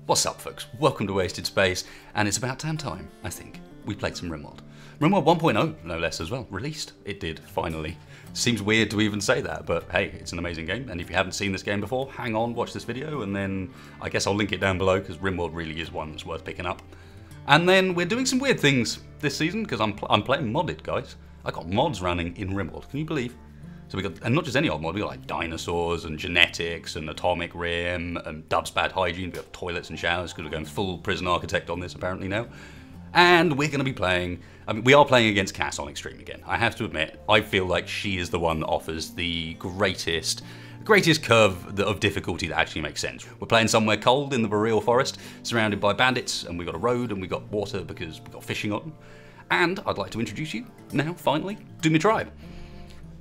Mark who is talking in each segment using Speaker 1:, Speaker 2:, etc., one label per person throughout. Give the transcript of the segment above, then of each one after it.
Speaker 1: What's up, folks? Welcome to Wasted Space, and it's about damn time, I think, we played some Rimworld. Rimworld 1.0, no less as well, released. It did, finally. Seems weird to even say that, but hey, it's an amazing game, and if you haven't seen this game before, hang on, watch this video, and then I guess I'll link it down below, because Rimworld really is one that's worth picking up. And then we're doing some weird things this season, because I'm playing modded, guys. I got mods running in Rimworld, can you believe? So we got, and not just any old mod, we got like dinosaurs and genetics and atomic rim and Dub's bad hygiene. We have toilets and showers because we're going full prison architect on this apparently now. And we're going to be playing, we are playing against Cass on Extreme again. I have to admit, I feel like she is the one that offers the greatest curve of difficulty that actually makes sense. We're playing somewhere cold in the boreal forest, surrounded by bandits, and we've got a road and we've got water because we've got fishing on. And I'd like to introduce you now, finally, to my tribe.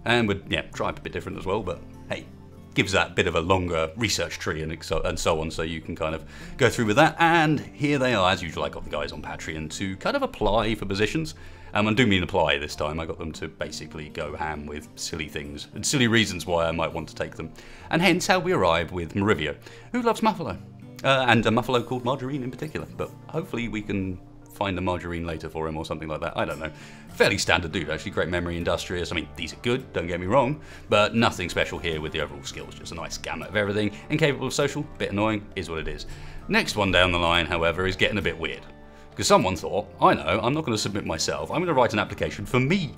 Speaker 1: And we're, yeah, tribe a bit different as well, but hey, gives that bit of a longer research tree and so on, so you can kind of go through with that. And here they are, as usual. I got the guys on Patreon to kind of apply for positions. And I do mean apply this time. I got them to basically go ham with silly things and silly reasons why I might want to take them. And hence how we arrive with Marivio, who loves Muffalo. And a Muffalo called Margarine in particular. But hopefully we can find a margarine later for him or something like that. I don't know. Fairly standard dude, actually. Great memory, industrious. I mean, these are good, don't get me wrong, but nothing special here with the overall skills. Just a nice gamut of everything. Incapable of social, bit annoying, is what it is. Next one down the line, however, is getting a bit weird. Because someone thought, I know, I'm not going to submit myself. I'm going to write an application for me.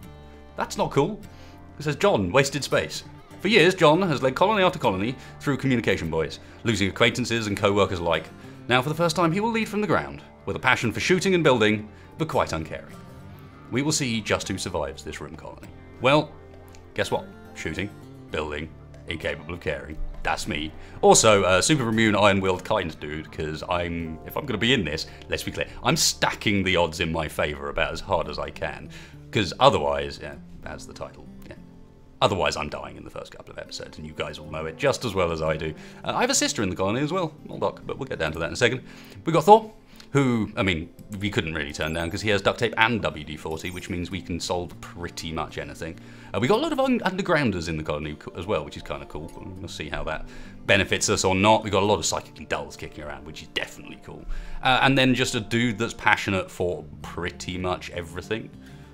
Speaker 1: That's not cool. It says, John, Wasted Space. For years, John has led colony after colony through communication buoys, losing acquaintances and co-workers alike. Now, for the first time, he will lead from the ground, with a passion for shooting and building, but quite uncaring. We will see just who survives this room colony. Well, guess what? Shooting, building, incapable of caring. That's me. Also, super immune, iron-willed, kind dude, because if I'm going to be in this, let's be clear, I'm stacking the odds in my favour about as hard as I can, because otherwise, yeah, as the title, yeah. Otherwise, I'm dying in the first couple of episodes, and you guys all know it just as well as I do. I have a sister in the colony as well, Moldoc, but we'll get down to that in a second. We've got Thor, who, I mean, we couldn't really turn down because he has duct tape and WD-40, which means we can solve pretty much anything. We got a lot of undergrounders in the colony as well, which is kind of cool. We'll see how that benefits us or not. We got a lot of psychically dulls kicking around, which is definitely cool. And then just a dude that's passionate for pretty much everything.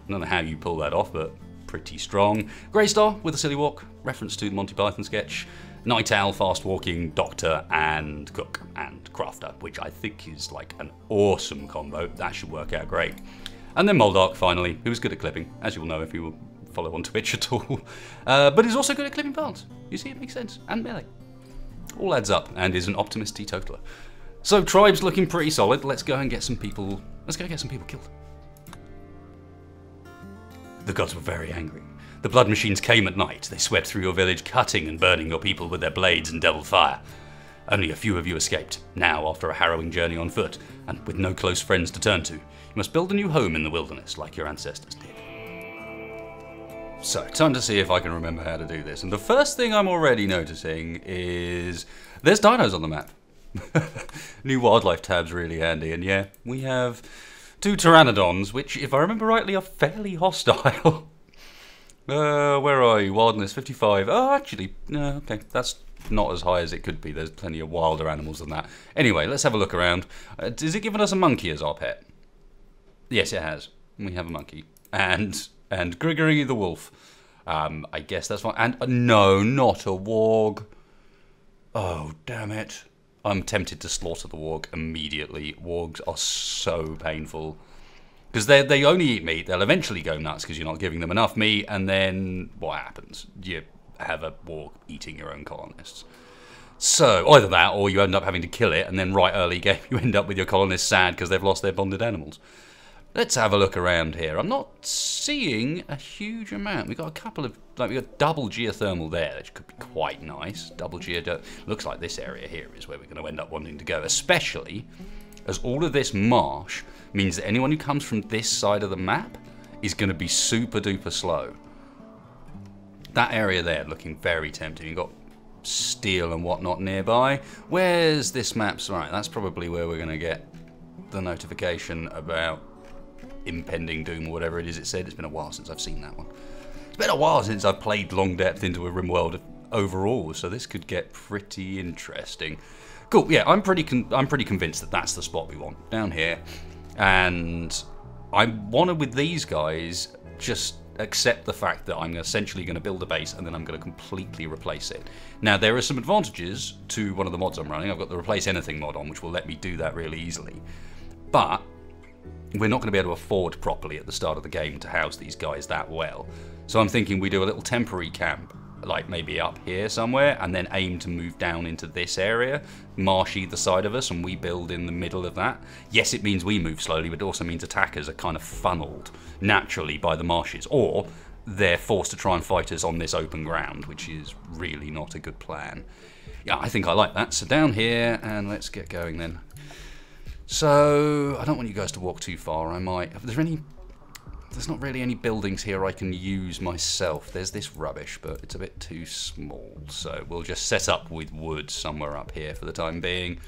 Speaker 1: I don't know how you pull that off, but pretty strong. Greystar with a silly walk, reference to the Monty Python sketch. Night Owl, fast walking, doctor, and cook, and crafter, which I think is like an awesome combo. That should work out great. And then Moldoc, finally, who's good at clipping, as you'll know if you follow on Twitch at all. But he's also good at clipping plants. You see, it makes sense. And melee. All adds up, and is an optimist teetotaler. So, tribe's looking pretty solid. Let's go and get some people. Let's go get some people killed. The gods were very angry. The blood machines came at night. They swept through your village, cutting and burning your people with their blades and devil fire. Only a few of you escaped. Now, after a harrowing journey on foot, and with no close friends to turn to, you must build a new home in the wilderness, like your ancestors did. So, time to see if I can remember how to do this. And the first thing I'm already noticing is there's dinos on the map. New wildlife tab's really handy, and yeah, we have 2 pteranodons, which, if I remember rightly, are fairly hostile. Where are you? Wildness 55. Oh, actually, no, okay, that's not as high as it could be. There's plenty of wilder animals than that. Anyway, let's have a look around. Is it giving us a monkey as our pet? Yes, it has. We have a monkey. And Grigory the wolf. I guess that's fine. And no, not a warg. Oh, damn it. I'm tempted to slaughter the warg immediately. Wargs are so painful. Because they only eat meat, they'll eventually go nuts because you're not giving them enough meat, and then what happens? You have a warg eating your own colonists. So, either that, or you end up having to kill it, and then right early game you end up with your colonists sad because they've lost their bonded animals. Let's have a look around here. I'm not seeing a huge amount. We've got a couple of, like, we've got double geothermal there, which could be quite nice. Double geothermal. Looks like this area here is where we're going to end up wanting to go, especially as all of this marsh means that anyone who comes from this side of the map is going to be super duper slow. That area there looking very tempting. You've got steel and whatnot nearby. Where's this map's right? That's probably where we're going to get the notification about impending doom or whatever it is it said. It's been a while since I've seen that one. It's been a while since I've played long depth into a Rimworld overall, so this could get pretty interesting. Cool. Yeah, I'm pretty convinced that that's the spot we want down here, and I want to with these guys just accept the fact that I'm essentially going to build a base and then I'm going to completely replace it. Now there are some advantages to one of the mods I'm running. I've got the replace anything mod on, which will let me do that really easily, but we're not going to be able to afford properly at the start of the game to house these guys that well. So I'm thinking we do a little temporary camp, like maybe up here somewhere, and then aim to move down into this area, marsh either side of us, and we build in the middle of that. Yes, it means we move slowly, but it also means attackers are kind of funneled naturally by the marshes, or they're forced to try and fight us on this open ground, which is really not a good plan. Yeah, I think I like that. So down here, and let's get going then. So, I don't want you guys to walk too far. I might... There's not really any buildings here I can use myself. There's this rubbish, but it's a bit too small. So, we'll just set up with wood somewhere up here for the time being.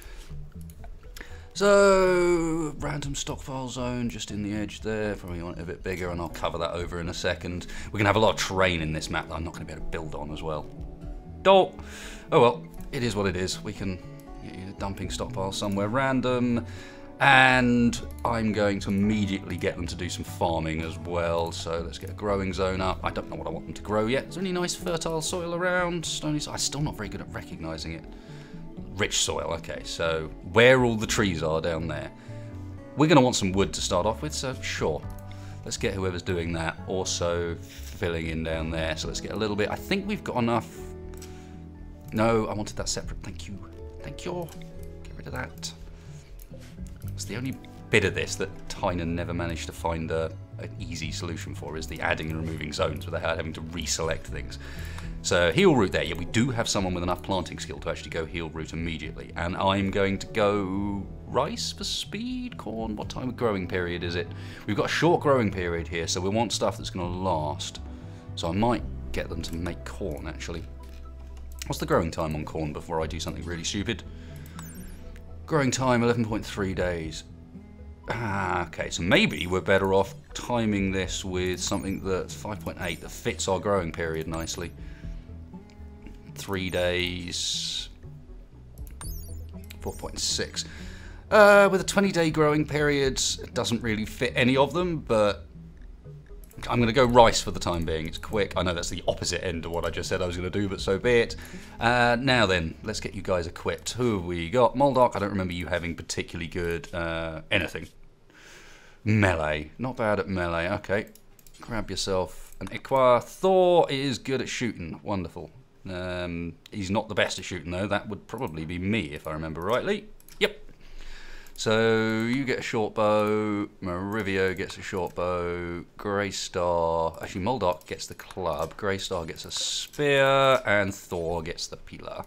Speaker 1: So, random stockpile zone just in the edge there. Probably want it a bit bigger, and I'll cover that over in a second. We're going to have a lot of terrain in this map that I'm not going to be able to build on as well. Oh well, it is what it is. We can get you a dumping stockpile somewhere random. And I'm going to immediately get them to do some farming as well. So let's get a growing zone up. I don't know what I want them to grow yet. Is there any nice fertile soil around? Stony soil. I'm still not very good at recognizing it. Rich soil. Okay, so where all the trees are down there. We're going to want some wood to start off with, so sure. Let's get whoever's doing that also filling in down there. So let's get a little bit. I think we've got enough. No, I wanted that separate. Thank you. Thank you. Get rid of that. It's the only bit of this that Tynan never managed to find an easy solution for, is the adding and removing zones without having to reselect things. So heal root there. Yeah, we do have someone with enough planting skill to actually go heal root immediately. And I'm going to go rice for speed, corn. What time of growing period is it? We've got a short growing period here, so we want stuff that's going to last. So I might get them to make corn, actually. What's the growing time on corn before I do something really stupid? Growing time, 11.3 days. Ah, okay, so maybe we're better off timing this with something that's 5.8 that fits our growing period nicely. 3 days. 4.6. With a 20-day growing period, it doesn't really fit any of them, but I'm going to go rice for the time being. It's quick. I know that's the opposite end of what I just said I was going to do, but so be it. Now then, let's get you guys equipped. Who have we got? Moldark, I don't remember you having particularly good anything. Melee. Not bad at melee. Okay. Grab yourself an Equa. Thor is good at shooting. Wonderful. He's not the best at shooting, though. That would probably be me, if I remember rightly. Yep. So you get a short bow, Marivio gets a short bow, Greystar, actually Moldark gets the club, Greystar gets a spear, and Thor gets the pillar.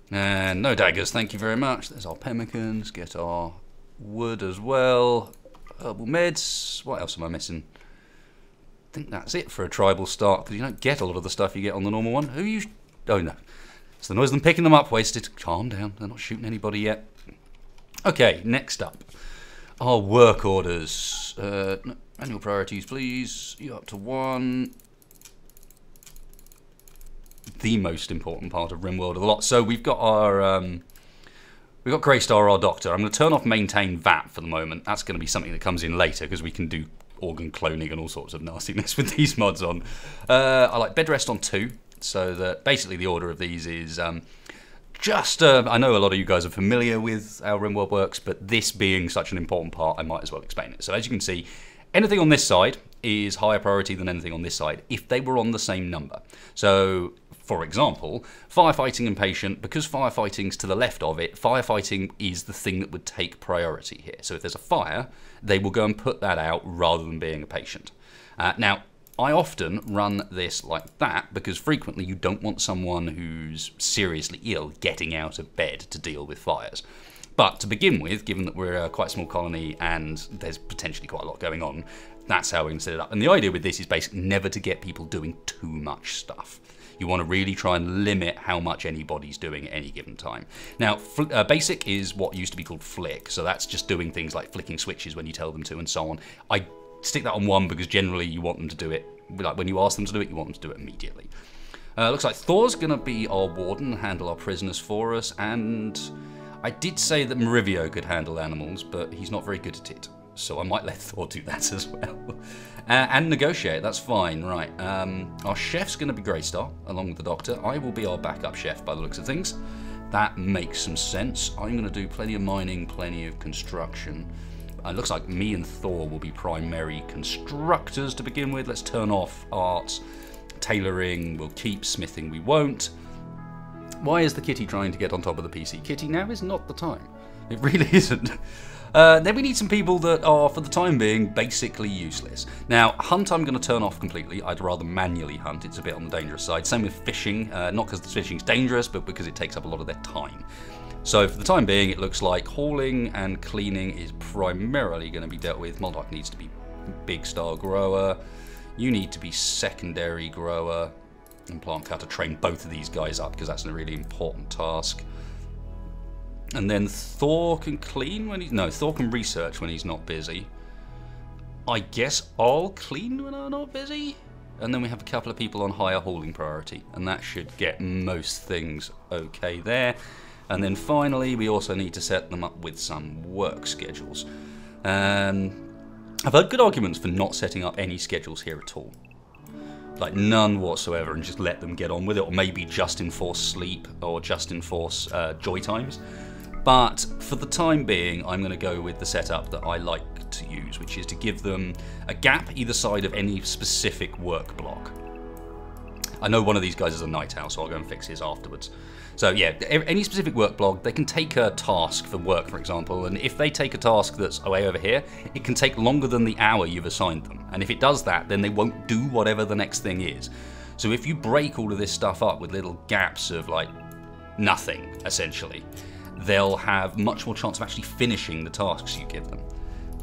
Speaker 1: And no daggers, thank you very much. There's our pemmicans, get our wood as well, herbal meds, what else am I missing? I think that's it for a tribal start, because you don't get a lot of the stuff you get on the normal one. Who you... Oh no, it's the noise of them picking them up, wasted. Calm down, they're not shooting anybody yet. Okay, next up, our work orders. Annual priorities, please. You're up to 1. The most important part of Rimworld of the lot. So we've got our, we've got Greystar, our doctor. I'm going to turn off maintain VAT for the moment. That's going to be something that comes in later because we can do organ cloning and all sorts of nastiness with these mods on. I like bed rest on 2, so that basically the order of these is. I know a lot of you guys are familiar with how Rimworld works, but this being such an important part, I might as well explain it. So as you can see, anything on this side is higher priority than anything on this side if they were on the same number. So, for example, firefighting and patient, because firefighting's to the left of it, firefighting is the thing that would take priority here. So if there's a fire, they will go and put that out rather than being a patient. Now, I often run this like that because frequently you don't want someone who's seriously ill getting out of bed to deal with fires. But to begin with, given that we're a quite small colony and there's potentially quite a lot going on, that's how we're going to set it up. And the idea with this is basically never to get people doing too much stuff. You want to really try and limit how much anybody's doing at any given time. Now, basic is what used to be called flick, so that's just doing things like flicking switches when you tell them to and so on. I stick that on 1 because generally you want them to do it, like when you ask them to do it, you want them to do it immediately. Looks like Thor's going to be our warden, handle our prisoners for us, and I did say that Marivio could handle animals, but he's not very good at it. So I might let Thor do that as well. And negotiate, that's fine, right. Our chef's going to be Greystar, along with the doctor. I will be our backup chef by the looks of things. That makes some sense. I'm going to do plenty of mining, plenty of construction. It looks like me and Thor will be primary constructors to begin with. Let's turn off arts. Tailoring, we'll keep. Smithing, we won't. Why is the kitty trying to get on top of the PC? Kitty, now is not the time. It really isn't. Then we need some people that are, for the time being, basically useless. Now, hunt I'm going to turn off completely. I'd rather manually hunt. It's a bit on the dangerous side. Same with fishing. Not because the fishing's dangerous, but because it takes up a lot of their time. So for the time being, it looks like hauling and cleaning is primarily going to be dealt with. Moldoc needs to be big star grower. You need to be secondary grower. And plant cutter, train both of these guys up because that's a really important task. And then Thor can clean when he's... No, Thor can research when he's not busy. I guess I'll clean when I'm not busy. And then we have a couple of people on higher hauling priority. And that should get most things okay there. And then finally, we also need to set them up with some work schedules. I've heard good arguments for not setting up any schedules here at all. Like none whatsoever, and just let them get on with it. Or maybe just enforce sleep, or just enforce joy times. But for the time being, I'm going to go with the setup that I like to use, which is to give them a gap either side of any specific work block. I know one of these guys is a night owl, so I'll go and fix his afterwards. So yeah, any specific work block, they can take a task for work, for example, and if they take a task that's way over here, it can take longer than the hour you've assigned them. And if it does that, then they won't do whatever the next thing is. So if you break all of this stuff up with little gaps of like nothing, essentially, they'll have much more chance of actually finishing the tasks you give them.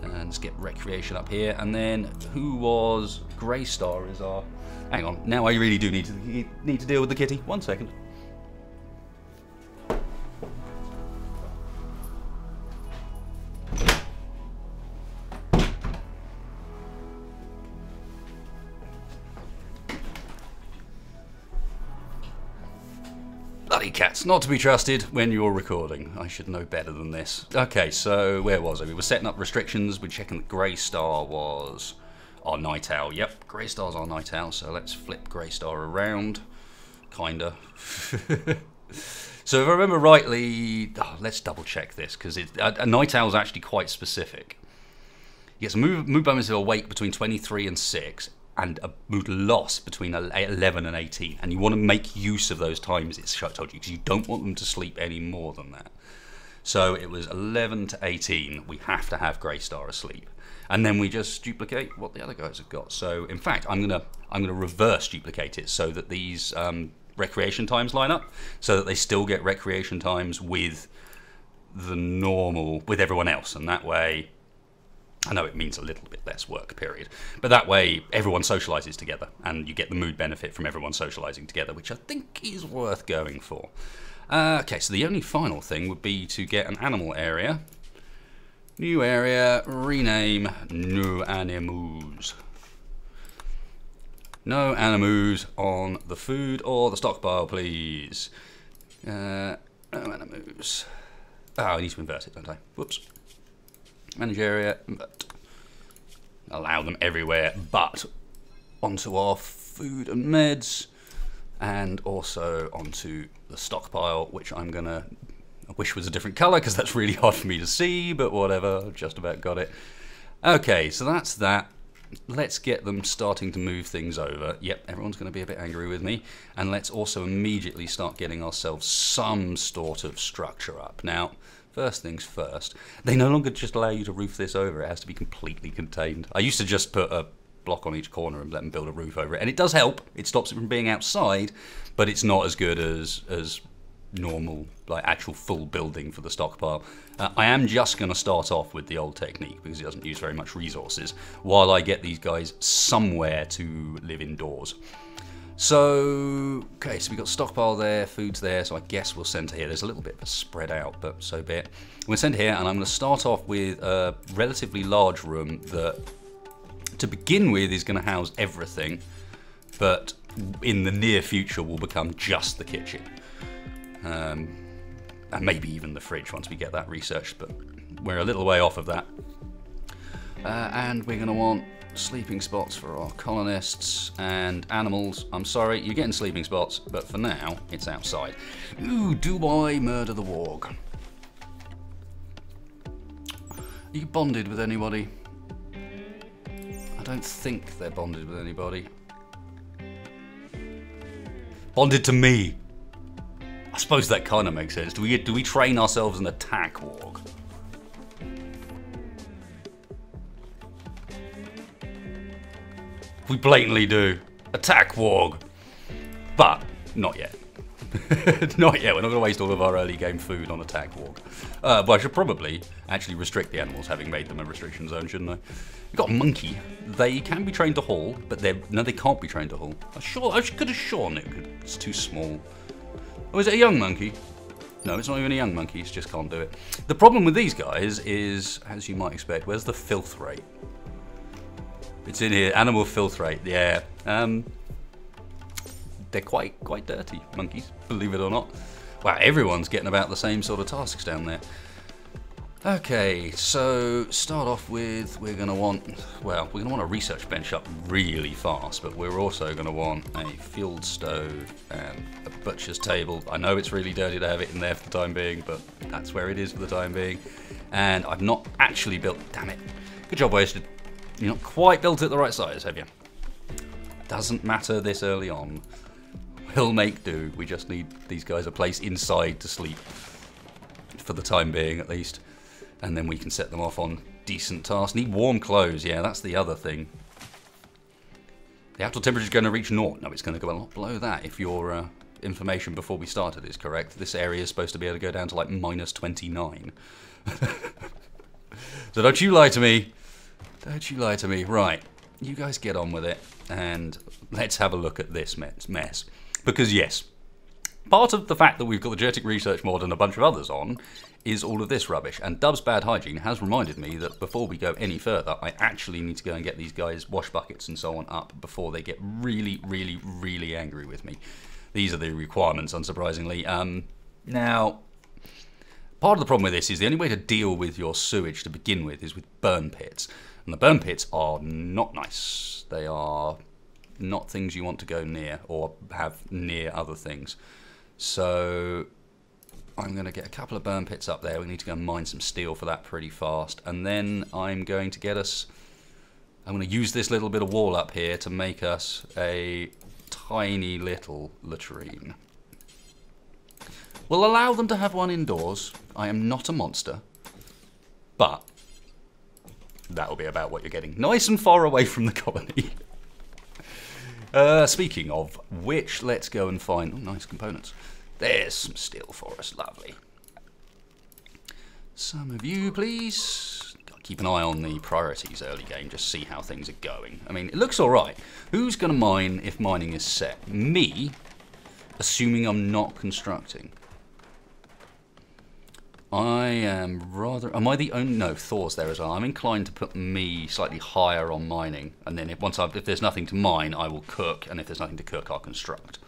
Speaker 1: And let's get recreation up here, and then who was Greystar is our... Hang on, now I really do need to deal with the kitty. 1 second. Bloody cats, not to be trusted when you're recording. I should know better than this. Okay, so where was I? We were setting up restrictions. We're checking that Greystar was our night owl. Yep, Greystar's our night owl, so let's flip Greystar around. Kinda. So if I remember rightly, let's double check this, because a night owl's actually quite specific. He gets a mood bonus of awake between 23 and 6, and a mood loss between 11 and 18. And you want to make use of those times it's told you, because you don't want them to sleep any more than that. So it was 11 to 18. We have to have Greystar asleep. And then we just duplicate what the other guys have got. So in fact, I'm gonna reverse duplicate it so that these recreation times line up, so that they still get recreation times with the normal, with everyone else. And that way, I know it means a little bit less work period, but that way everyone socializes together and you get the mood benefit from everyone socializing together, which I think is worth going for. Okay, so the only final thing would be to get an animal area. New area, rename No Animals. No animals on the food or the stockpile, please. No animals. Oh, I need to invert it, don't I? Whoops. Manage area, but allow them everywhere, but onto our food and meds, and also onto the stockpile, which I'm gonna, I wish was a different color because that's really hard for me to see, but whatever, I've just about got it. Okay, so that's that. Let's get them starting to move things over. Yep, everyone's going to be a bit angry with me. And let's also immediately start getting ourselves some sort of structure up. Now, first things first, they no longer just allow you to roof this over. It has to be completely contained. I used to just put a block on each corner and let them build a roof over it. And it does help. It stops it from being outside, but it's not as good as normal, like actual full building for the stockpile. I am just going to start off with the old technique because it doesn't use very much resources while I get these guys somewhere to live indoors. So, okay, so we've got stockpile there, food's there, so I guess we'll send to here. There's a little bit of a spread out, but so be it. We'll send here, and I'm going to start off with a relatively large room that, to begin with, is going to house everything, but in the near future will become just the kitchen. And maybe even the fridge once we get that researched, but we're a little way off of that. And we're going to want sleeping spots for our colonists and animals. I'm sorry, you're getting sleeping spots, but for now, it's outside. Ooh, do I murder the warg? Are you bonded with anybody? I don't think they're bonded with anybody. Bonded to me. I suppose that kind of makes sense. Do we train ourselves an attack warg? We blatantly do. Attack warg. But not yet. Not yet. We're not going to waste all of our early game food on attack warg. But I should probably actually restrict the animals, having made them a restriction zone, shouldn't I? We've got a monkey. They can be trained to haul, but no, they can't be trained to haul. I could have sworn it's too small. Oh, is it a young monkey? No, it's not even a young monkey. It just can't do it. The problem with these guys is, as you might expect, where's the filth rate? It's in here. Animal filth rate. Yeah. They're quite dirty monkeys, believe it or not. Wow, everyone's getting about the same sort of tasks down there. Okay, so start off with we're gonna want a research bench up really fast, but we're also gonna want a fueled stove and a butcher's table. I know it's really dirty to have it in there for the time being, but that's where it is for the time being. And I've not actually built. Damn it! Good job, Wasted. You're not quite built it the right size, have you? Doesn't matter this early on. We'll make do. We just need these guys a place inside to sleep. For the time being, at least. And then we can set them off on decent tasks. Need warm clothes. Yeah, that's the other thing. The actual temperature is going to reach 0. No, it's going to go a lot below that if your information before we started is correct. This area is supposed to be able to go down to like -29. So don't you lie to me. Don't you lie to me. Right, you guys get on with it, and let's have a look at this mess. Because yes, part of the fact that we've got the genetic research mod and a bunch of others on is all of this rubbish. And Dub's bad hygiene has reminded me that before we go any further, I actually need to go and get these guys' wash buckets and so on up before they get really, really, really angry with me. These are the requirements, unsurprisingly. Now, part of the problem with this is the only way to deal with your sewage to begin with is with burn pits. And the burn pits are not nice. They are not things you want to go near or have near other things. So I'm going to get a couple of burn pits up there. We need to go and mine some steel for that pretty fast. And then I'm going to use this little bit of wall up here to make us a tiny little latrine. We'll allow them to have one indoors. I am not a monster. But that'll be about what you're getting. Nice and far away from the colony. Speaking of which, let's go and find... Oh, nice components. There's some steel for us. Lovely. Some of you, please. Gotta keep an eye on the priorities early game. Just see how things are going. I mean, it looks alright. Who's going to mine if mining is set? Me, assuming I'm not constructing. I am rather... Am I the only... No, Thor's there as well. I'm inclined to put me slightly higher on mining. And then if there's nothing to mine, I will cook. And if there's nothing to cook, I'll construct.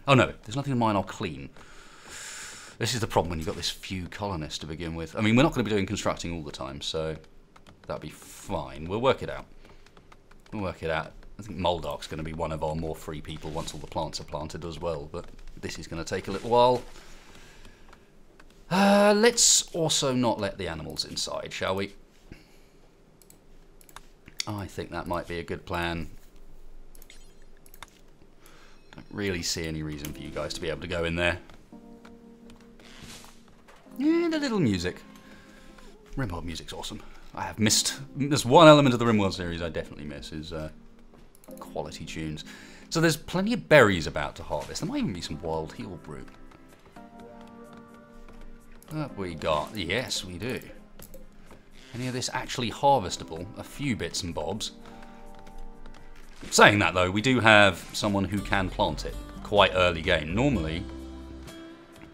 Speaker 1: Oh no, if there's nothing to mine, I'll clean. This is the problem when you've got this few colonists to begin with. I mean, we're not going to be doing constructing all the time, so that'll be fine. We'll work it out. We'll work it out. I think Moldark's going to be one of our more free people once all the plants are planted as well. But this is going to take a little while. Let's also not let the animals inside, shall we? I think that might be a good plan. Don't really see any reason for you guys to be able to go in there. And a little music. Rimworld music's awesome. I have missed... There's one element of the Rimworld series I definitely miss, is quality tunes. So there's plenty of berries about to harvest. There might even be some wild heel brute. What have we got? Yes, we do. Any of this actually harvestable? A few bits and bobs. Saying that though, we do have someone who can plant it quite early game. Normally,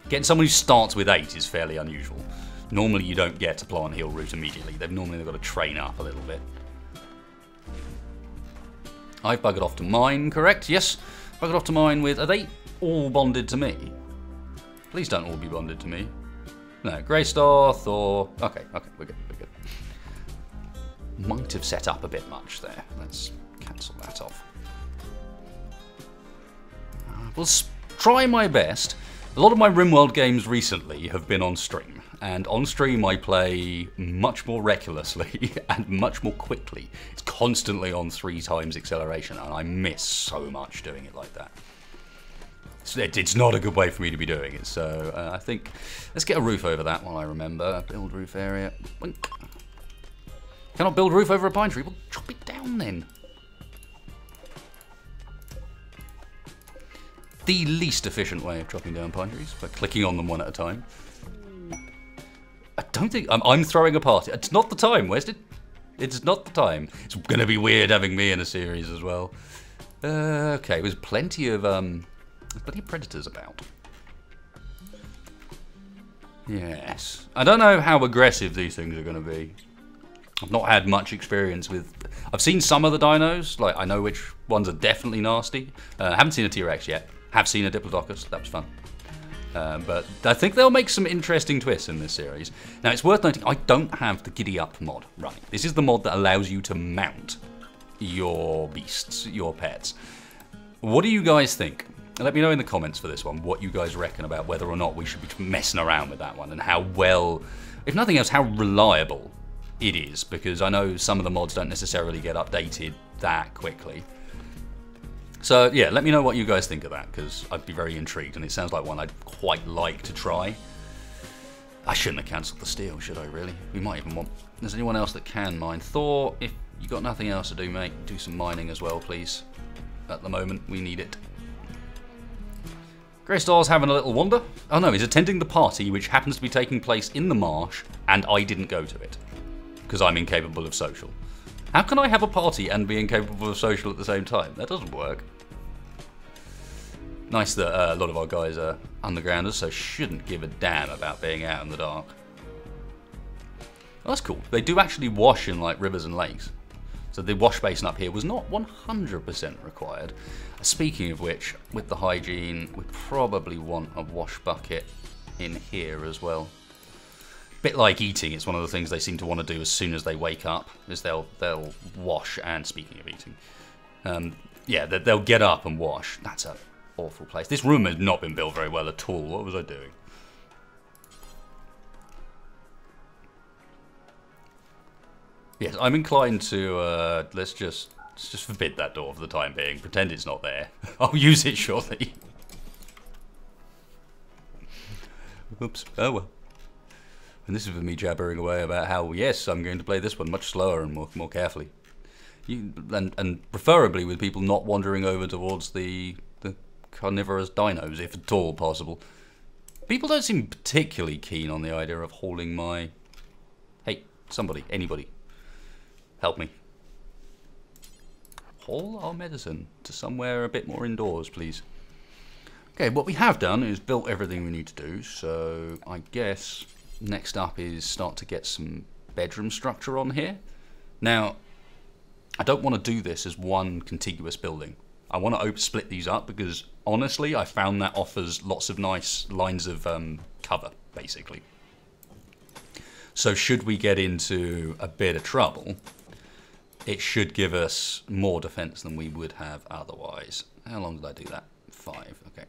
Speaker 1: getting someone who starts with 8 is fairly unusual. Normally you don't get to plant heel root immediately. They've normally got to train up a little bit. I've buggered off to mine, correct? Yes. I got off to mine with... Are they all bonded to me? Please don't all be bonded to me. No, Greystarth or... Okay, we're good, we're good. Might have set up a bit much there. Let's cancel that off. We'll try my best. A lot of my Rimworld games recently have been on stream. And on stream I play much more recklessly and much more quickly. It's constantly on 3 times acceleration and I miss so much doing it like that. It's not a good way for me to be doing it, so I think let's get a roof over that while I remember. Build roof area. Cannot build roof over a pine tree. Well, chop it down then. The least efficient way of chopping down pine trees by clicking on them one at a time. I don't think I'm throwing a party. It's not the time, Wested. It's not the time. It's gonna be weird having me in a series as well. Okay, there's plenty of predators about. Yes. I don't know how aggressive these things are going to be. I've not had much experience with... I've seen some of the dinos. Like, I know which ones are definitely nasty. Haven't seen a T-Rex yet. Have seen a Diplodocus. That was fun. But I think they'll make some interesting twists in this series. Now, it's worth noting, I don't have the Giddy Up mod running. This is the mod that allows you to mount your beasts, your pets. What do you guys think? Let me know in the comments for this one what you guys reckon about whether or not we should be messing around with that one and how well, if nothing else, how reliable it is, because I know some of the mods don't necessarily get updated that quickly. So yeah, let me know what you guys think of that, because I'd be very intrigued and it sounds like one I'd quite like to try. I shouldn't have cancelled the steel, should I really? We might even want... There's anyone else that can mine? Thor, if you got nothing else to do, mate, do some mining as well, please. At the moment, we need it. Greystar's having a little wander. Oh no, he's attending the party which happens to be taking place in the marsh and I didn't go to it. Because I'm incapable of social. How can I have a party and be incapable of social at the same time? That doesn't work. Nice that a lot of our guys are undergrounders, so shouldn't give a damn about being out in the dark. Well, that's cool. They do actually wash in like rivers and lakes. So the wash basin up here was not 100% required. Speaking of which, with the hygiene, we probably want a wash bucket in here as well. Bit like eating, it's one of the things they seem to want to do as soon as they wake up, is they'll wash, and speaking of eating, yeah, they'll get up and wash. That's an awful place. This room has not been built very well at all. What was I doing? Yes, I'm inclined to, let's just forbid that door for the time being. Pretend it's not there. I'll use it shortly. Oops. Oh well. And this is with me jabbering away about how, yes, I'm going to play this one much slower and more carefully. And preferably with people not wandering over towards the carnivorous dinos, if at all possible. People don't seem particularly keen on the idea of hauling my... Hey, somebody, anybody. Help me. Haul our medicine to somewhere a bit more indoors, please. Okay, what we have done is built everything we need to do, so I guess next up is start to get some bedroom structure on here. Now, I don't want to do this as one contiguous building. I want to split these up because, honestly, I found that offers lots of nice lines of cover, basically. So should we get into a bit of trouble, it should give us more defense than we would have otherwise. How long did I do that? 5, okay.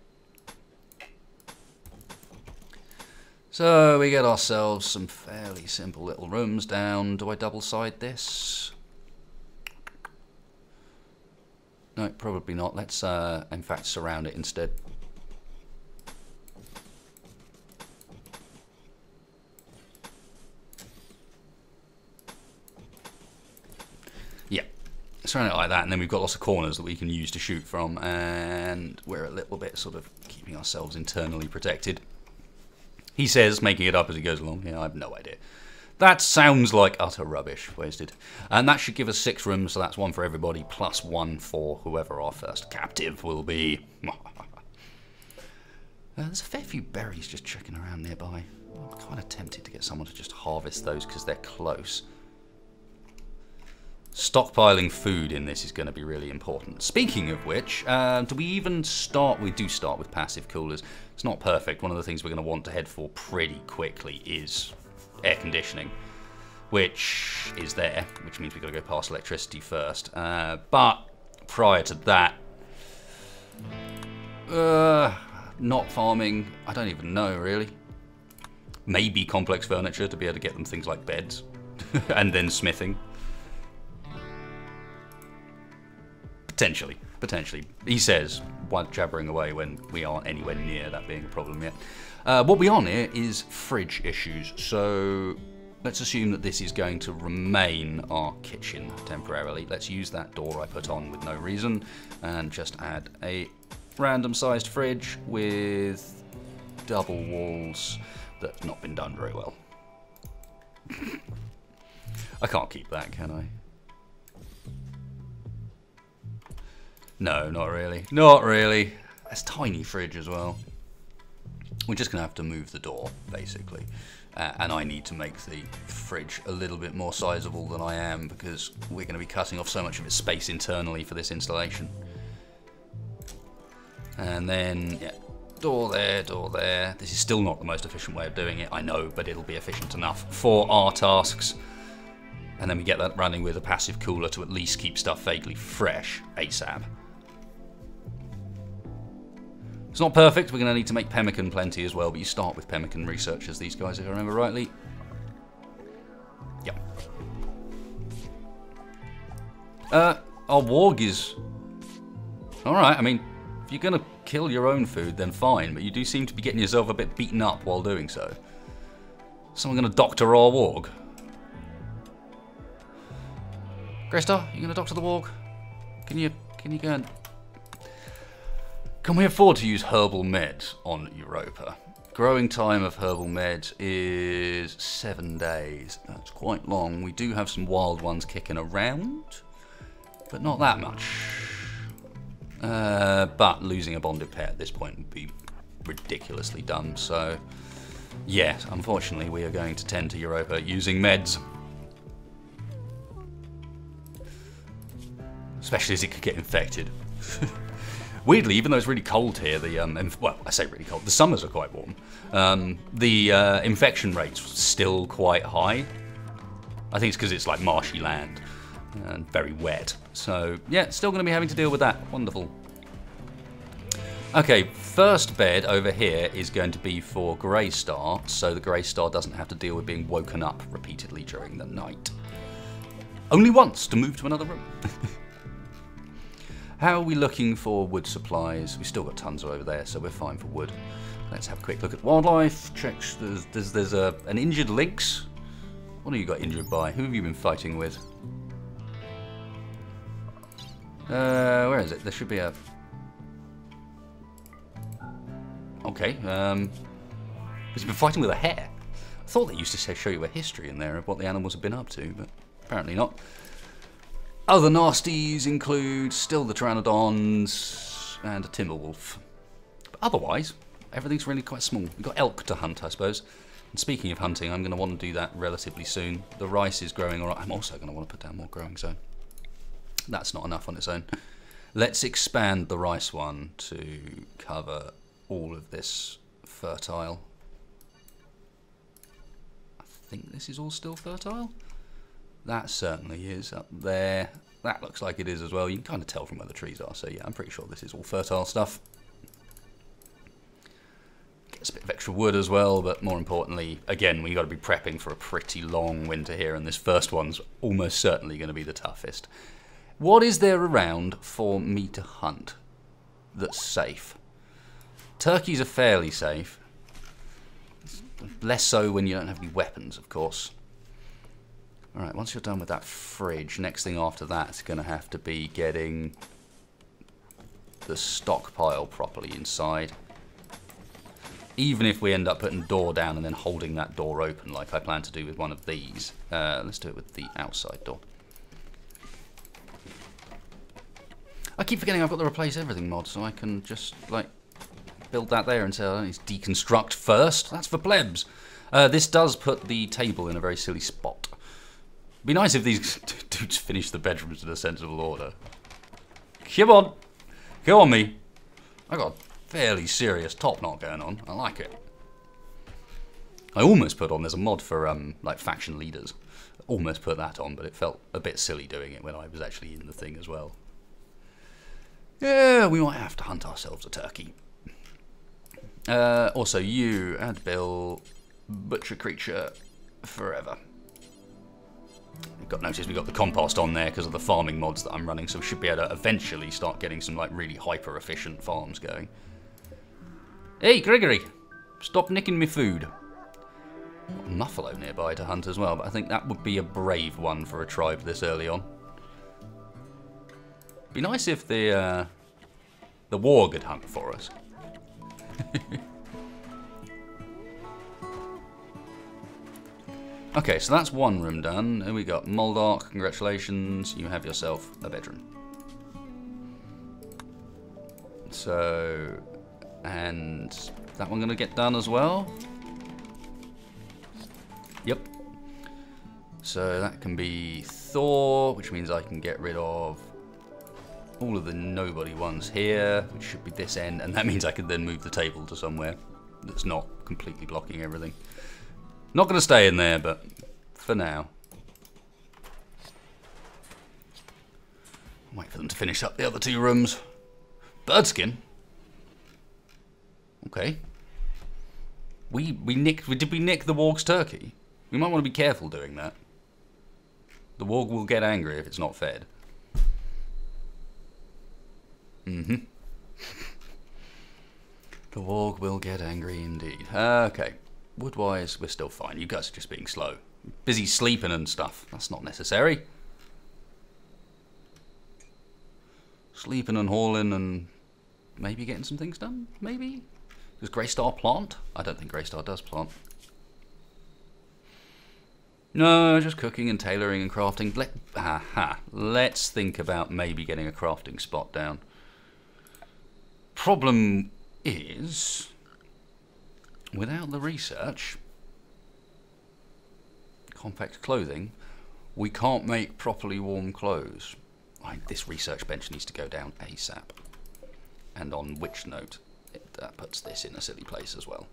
Speaker 1: So we get ourselves some fairly simple little rooms down. Do I double side this? No, probably not. Let's in fact surround it instead. Yeah, surround it like that, and then we've got lots of corners that we can use to shoot from, and we're a little bit sort of keeping ourselves internally protected. He says, making it up as he goes along. Yeah, I have no idea. That sounds like utter rubbish, wasted. And that should give us 6 rooms, so that's 1 for everybody, plus 1 for whoever our first captive will be. There's a fair few berries just checking around nearby. I'm kind of tempted to get someone to just harvest those because they're close. Stockpiling food in this is going to be really important. Speaking of which, do we even start? We do start with passive coolers. It's not perfect. One of the things we're going to want to head for pretty quickly is air conditioning, which is there, which means we've got to go past electricity first. But prior to that, not farming, I don't even know really. Maybe complex furniture to be able to get them things like beds, and then smithing. Potentially. He says, while jabbering away when we aren't anywhere near that being a problem yet. What we are near is fridge issues, so let's assume that this is going to remain our kitchen temporarily. Let's use that door I put on with no reason, and just add a random sized fridge with double walls that's not been done very well. I can't keep that, can I? No, not really. Not really. It's a tiny fridge as well. We're just going to have to move the door, basically. And I need to make the fridge a little bit more sizable than I am, because we're going to be cutting off so much of its space internally for this installation. And then, yeah, door there, door there. This is still not the most efficient way of doing it, I know, but it'll be efficient enough for our tasks. And then we get that running with a passive cooler to at least keep stuff vaguely fresh ASAP. It's not perfect, we're going to need to make pemmican plenty as well, but you start with pemmican researchers, these guys, if I remember rightly. Yep. Our warg is... Alright, I mean, if you're going to kill your own food, then fine, but you do seem to be getting yourself a bit beaten up while doing so. Someone going to doctor our warg? Greystar, you going to doctor the warg? Can you go and... Can we afford to use herbal meds on Europa? Growing time of herbal meds is 7 days. That's quite long. We do have some wild ones kicking around, but not that much. But losing a bonded pet at this point would be ridiculously dumb. So, yes, unfortunately, we are going to tend to Europa using meds. Especially as it could get infected. Weirdly, even though it's really cold here, well, I say really cold, the summers are quite warm, the infection rate's still quite high. I think it's because it's like marshy land and very wet. So, yeah, still going to be having to deal with that. Wonderful. Okay, first bed over here is going to be for Greystar, so the Greystar doesn't have to deal with being woken up repeatedly during the night. Only once to move to another room. How are we looking for wood supplies? We've still got tons over there, so we're fine for wood. Let's have a quick look at wildlife. Checks. There's an injured lynx. What have you got injured by? Who have you been fighting with? Where is it? There should be a... Okay. He's been fighting with a hare. I thought they used to show you a history in there of what the animals have been up to, but apparently not. Other nasties include still the pteranodons and a timberwolf. But otherwise, everything's really quite small. We've got elk to hunt, I suppose. And speaking of hunting, I'm going to want to do that relatively soon. The rice is growing alright. I'm also going to want to put down more growing zone. That's not enough on its own. Let's expand the rice one to cover all of this fertile. I think this is all still fertile. That certainly is up there. That looks like it is as well. You can kind of tell from where the trees are. So yeah, I'm pretty sure this is all fertile stuff. Gets a bit of extra wood as well, but more importantly, again, we've got to be prepping for a pretty long winter here, and this first one's almost certainly going to be the toughest. What is there around for me to hunt that's safe? Turkeys are fairly safe. Less so when you don't have any weapons, of course. Alright, once you're done with that fridge, next thing after that is going to have to be getting the stockpile properly inside. Even if we end up putting the door down and then holding that door open like I plan to do with one of these. Let's do it with the outside door. I keep forgetting I've got the replace everything mod, so I can just, like, build that there and say, oh, it's deconstruct first. That's for plebs. This does put the table in a very silly spot. It'd be nice if these do dudes finish the bedrooms in a sensible order. Come on. Go on me. I got a fairly serious top knot going on. I like it. I almost put on, there's a mod for like faction leaders. Almost put that on, but it felt a bit silly doing it when I was actually in the thing as well. Yeah, we might have to hunt ourselves a turkey. Also, you add Bill, butcher creature forever. You've got notice we got the compost on there because of the farming mods that I'm running, so we should be able to eventually start getting some like really hyper efficient farms going. Hey, Gregory, stop nicking me food. Got a Muffalo nearby to hunt as well, but I think that would be a brave one for a tribe this early on. Be nice if the warg had hunt for us. Okay, so that's one room done. And we got Moldark, congratulations, you have yourself a bedroom. So, and that one gonna get done as well? Yep. So that can be Thor, which means I can get rid of all of the nobody ones here, which should be this end, and that means I can then move the table to somewhere that's not completely blocking everything. Not going to stay in there, but for now. Wait for them to finish up the other two rooms. Birdskin? Okay. Did we nick the warg's turkey? We might want to be careful doing that. The warg will get angry if it's not fed. Mm-hmm. The warg will get angry indeed. Okay. Wood-wise, we're still fine. You guys are just being slow. Busy sleeping and stuff. That's not necessary. Sleeping and hauling and maybe getting some things done? Maybe? Does Greystar plant? I don't think Greystar does plant. No, just cooking and tailoring and crafting. Let's think about maybe getting a crafting spot down. Problem is, without the research, compact clothing, we can't make properly warm clothes. This research bench needs to go down ASAP. And on which note, that puts this in a silly place as well.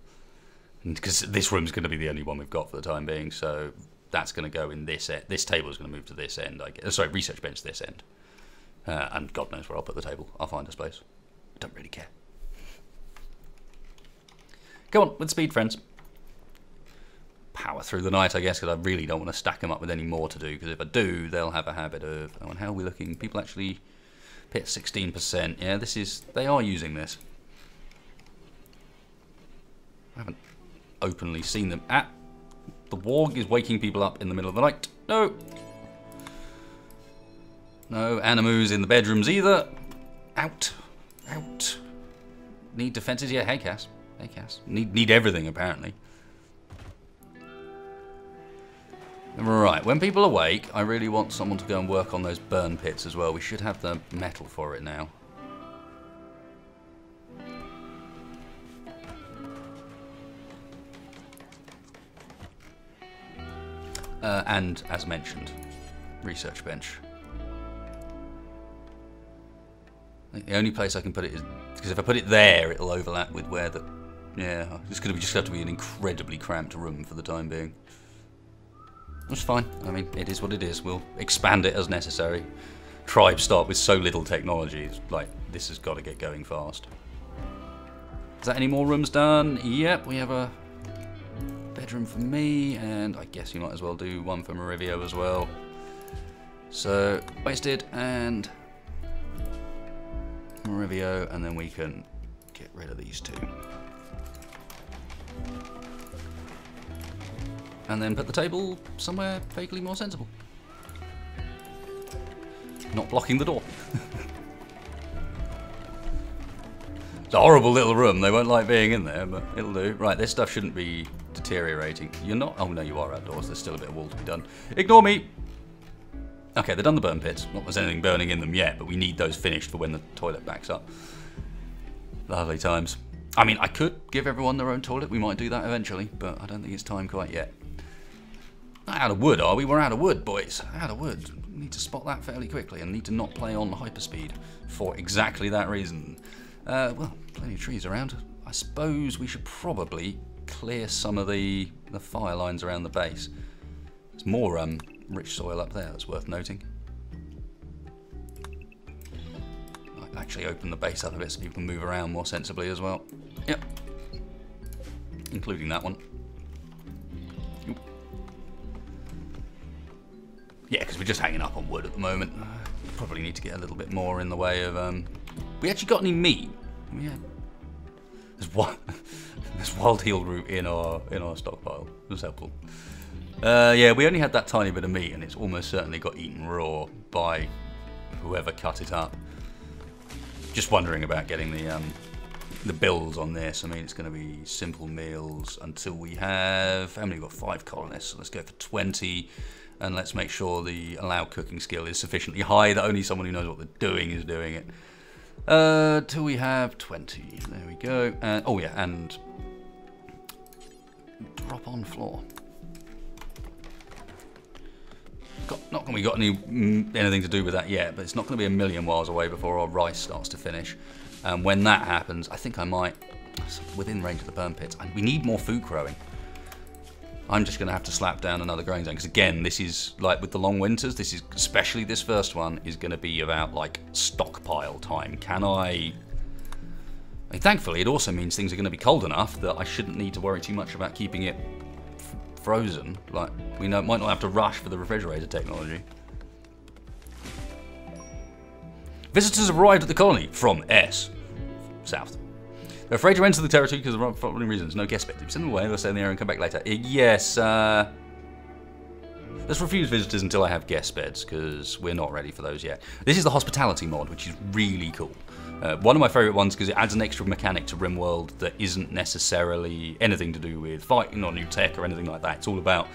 Speaker 1: Because this room's going to be the only one we've got for the time being, so that's going to go in this end. This table is going to move to this end, I guess. Sorry, research bench this end. And God knows where I'll put the table. I'll find a space. I don't really care. Go on, with speed, friends. Power through the night, I guess, because I really don't want to stack them up with any more to do, because if I do, they'll have a habit of... Oh, and how are we looking? People actually hit 16%. Yeah, they are using this. I haven't openly seen them. The warg is waking people up in the middle of the night. No. No animus in the bedrooms either. Out. Out. Need defenses? Yeah, hey, Cass. Hey, Cass. Need everything, apparently. Right, when people awake, I really want someone to go and work on those burn pits as well. We should have the metal for it now. And, as mentioned, research bench. I think the only place I can put it is... Because if I put it there, it'll overlap with where the... Yeah, it's going to just have to be an incredibly cramped room for the time being. That's fine. I mean, it is what it is. We'll expand it as necessary. Tribes start with so little technology. It's like, this has got to get going fast. Is that any more rooms done? Yep, we have a bedroom for me, and I guess you might as well do one for Marivio as well. So, wasted, and Marivio, and then we can get rid of these two. And then put the table somewhere vaguely more sensible. Not blocking the door. It's a horrible little room. They won't like being in there, but it'll do. Right, this stuff shouldn't be deteriorating. You're not... Oh, no, you are outdoors. There's still a bit of wall to be done. Ignore me. Okay, they've done the burn pits. Not that there's anything burning in them yet, but we need those finished for when the toilet backs up. Lovely times. I mean, I could give everyone their own toilet. We might do that eventually, but I don't think it's time quite yet. Out of wood, are we? We're out of wood, boys. Out of wood. We need to spot that fairly quickly and need to not play on hyperspeed for exactly that reason. Well, plenty of trees around. I suppose we should probably clear some of the fire lines around the base. There's more rich soil up there that's worth noting. Might actually open the base up a bit so people can move around more sensibly as well. Yep. Including that one. Yeah, because we're just hanging up on wood at the moment. Probably need to get a little bit more in the way of... We actually got any meat? Yeah. There's wild healed root in our stockpile. That's helpful. Yeah, we only had that tiny bit of meat, and it's almost certainly got eaten raw by whoever cut it up. Just wondering about getting the builds on this. I mean, it's going to be simple meals until we have... How many? We've got 5 colonists, so let's go for 20. And let's make sure the allowed cooking skill is sufficiently high that only someone who knows what they're doing is doing it. Till we have 20. There we go. Oh yeah, and drop on floor. Not going to got anything to do with that yet, but it's not going to be a million miles away before our rice starts to finish. And when that happens, I think I might, within range of the burn pits, we need more food growing. I'm just going to have to slap down another growing zone, because again, this is like with the long winters, this is, especially this first one, is going to be about like stockpile time. I mean, thankfully, it also means things are going to be cold enough that I shouldn't need to worry too much about keeping it frozen. Like, we might not have to rush for the refrigerator technology. Visitors have arrived at the colony from S. South. They're afraid to enter the territory because of the following reasons. No guest beds. Send them away, they'll stay in the area and come back later. Yes, let's refuse visitors until I have guest beds, because we're not ready for those yet. This is the hospitality mod, which is really cool. One of my favourite ones because it adds an extra mechanic to Rimworld that isn't necessarily anything to do with fighting or new tech or anything like that. It's all about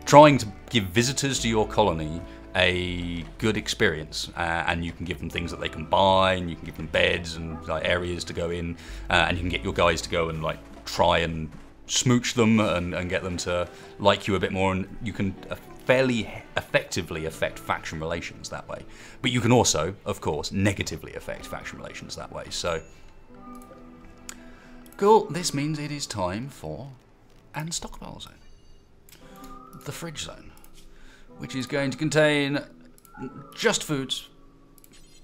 Speaker 1: trying to give visitors to your colony a good experience, and you can give them things that they can buy, and you can give them beds and like areas to go in, and you can get your guys to go and like try and smooch them and get them to like you a bit more, and you can fairly effectively affect faction relations that way. But you can also, of course, negatively affect faction relations that way. So cool. This means it is time for an stockpile zone, the fridge zone, which is going to contain just foods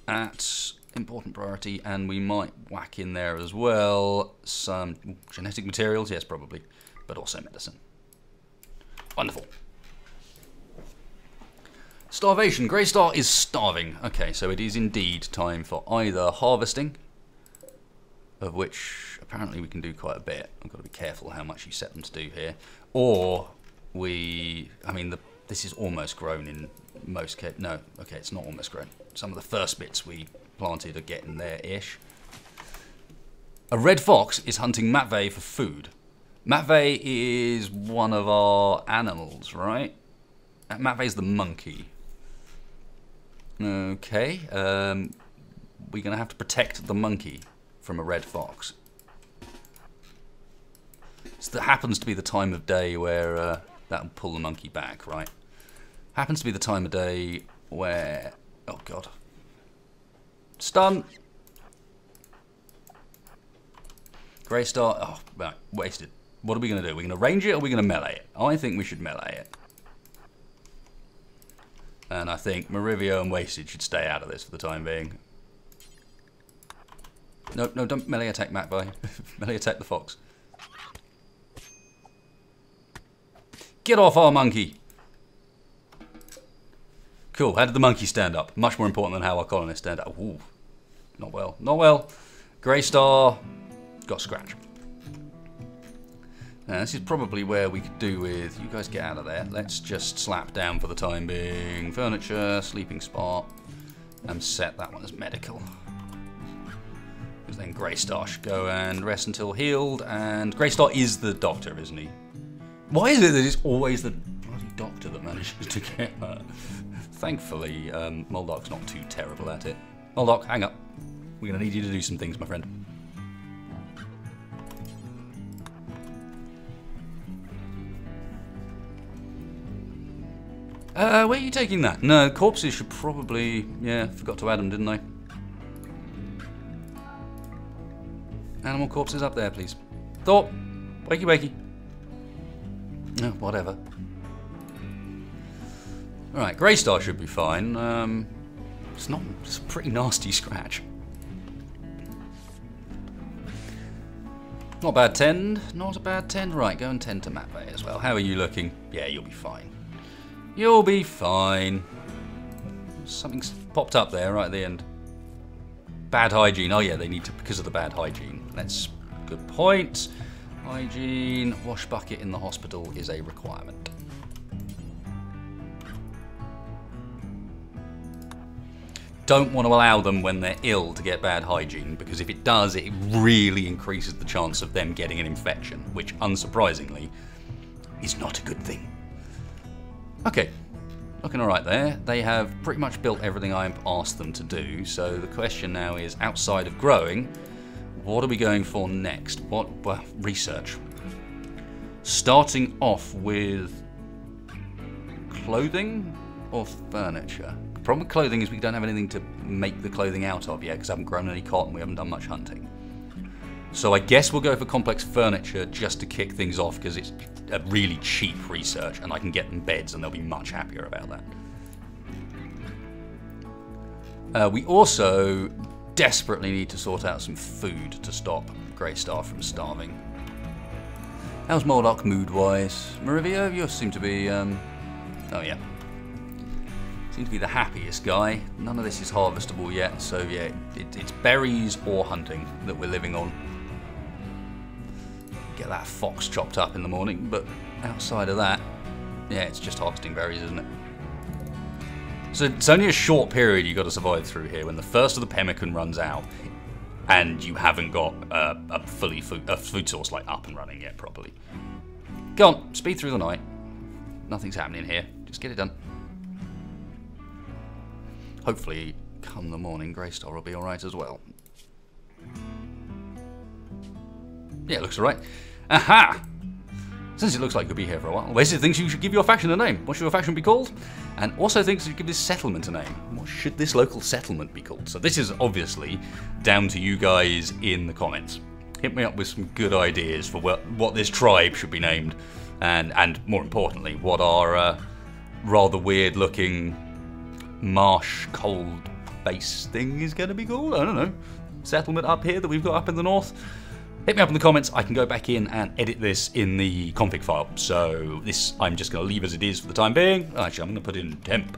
Speaker 1: at important priority, and we might whack in there as well some genetic materials, yes, probably, but also medicine. Wonderful. Starvation. Greystar is starving. Okay, so it is indeed time for either harvesting, of which apparently we can do quite a bit. I've got to be careful how much you set them to do here, or this is almost grown in most cases. No, okay, it's not almost grown. Some of the first bits we planted are getting there-ish. A red fox is hunting Matvey for food. Matvey is one of our animals, right? Matvey's the monkey. Okay, we're going to have to protect the monkey from a red fox. So that happens to be the time of day where that'll pull the monkey back, right? Happens to be the time of day where... Oh, God. Stun! Greystar... Oh, right. Wasted. What are we going to do? Are we going to range it or are we going to melee it? I think we should melee it. And I think Marivio and Wasted should stay out of this for the time being. No, no, don't melee attack Matvey. Melee attack the fox. Get off our monkey! Cool, how did the monkey stand up? Much more important than how our colonists stand up. Ooh, not well, not well. Greystar got scratch. Now this is probably where we could do with, you guys get out of there. Let's just slap down for the time being. Furniture, sleeping spot, and set that one as medical. Because then Greystar should go and rest until healed, and Greystar is the doctor, isn't he? Why is it that it's always the bloody doctor that manages to get that? Thankfully, Moldok's not too terrible at it. Moldok, hang up. We're going to need you to do some things, my friend. Where are you taking that? No, corpses should probably... Yeah, forgot to add them, didn't I? Animal corpses up there, please. Thought. Wakey, wakey. No, whatever. Alright, Greystar should be fine. It's a pretty nasty scratch. Not a bad 10. Not a bad 10. Right, go and tend to map A as well. How are you looking? Yeah, you'll be fine. You'll be fine. Something's popped up there right at the end. Bad hygiene. Oh yeah, they need to, because of the bad hygiene. That's a good point. Hygiene. Wash bucket in the hospital is a requirement. Don't want to allow them when they're ill to get bad hygiene, because if it does, it really increases the chance of them getting an infection, which, unsurprisingly, is not a good thing. Okay, looking alright there. They have pretty much built everything I've asked them to do, so the question now is, outside of growing, what are we going for next? Well, research. Starting off with clothing or furniture? The problem with clothing is we don't have anything to make the clothing out of yet, because I haven't grown any cotton, we haven't done much hunting. So I guess we'll go for complex furniture just to kick things off, because it's a really cheap research and I can get them beds and they'll be much happier about that. We also desperately need to sort out some food to stop Greystar from starving. How's Morlock mood-wise? Marivia, you seem to be, oh yeah. Seem to be the happiest guy. None of this is harvestable yet, so yeah, it's berries or hunting that we're living on. Get that fox chopped up in the morning, but outside of that, yeah, it's just harvesting berries, isn't it? So it's only a short period you've got to survive through here, when the first of the pemmican runs out, and you haven't got a food source like up and running yet properly. Go on, speed through the night. Nothing's happening here. Just get it done. Hopefully, come the morning, Greystar will be alright as well. Yeah, it looks alright. Aha! Since it looks like you'll be here for a while, Wesley thinks you should give your faction a name. What should your faction be called? And also thinks you should give this settlement a name. What should this local settlement be called? So this is obviously down to you guys in the comments. Hit me up with some good ideas for what this tribe should be named. And more importantly, what our rather weird looking marsh cold base thing is going to be called. I don't know. Settlement up here that we've got up in the north. Hit me up in the comments. I can go back in and edit this in the config file. So this I'm just going to leave as it is for the time being. Actually, I'm going to put in temp.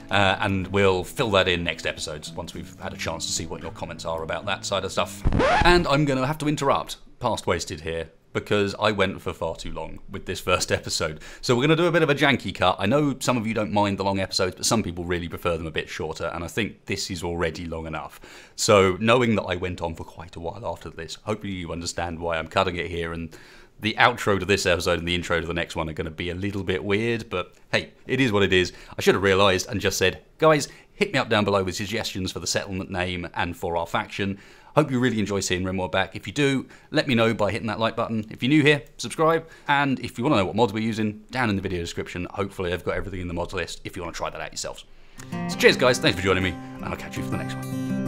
Speaker 1: And we'll fill that in next episodes once we've had a chance to see what your comments are about that side of stuff. And I'm going to have to interrupt Past Wasted here, because I went for far too long with this first episode. So we're going to do a bit of a janky cut. I know some of you don't mind the long episodes, but some people really prefer them a bit shorter, and I think this is already long enough. So knowing that I went on for quite a while after this, hopefully you understand why I'm cutting it here, and the outro to this episode and the intro to the next one are going to be a little bit weird, but hey, it is what it is. I should have realised and just said, guys, hit me up down below with suggestions for the settlement name and for our faction. Hope you really enjoy seeing Rimworld back. If you do, let me know by hitting that like button. If you're new here, subscribe. And if you want to know what mods we're using, down in the video description, hopefully I've got everything in the mods list if you want to try that out yourselves. So cheers guys, thanks for joining me, and I'll catch you for the next one.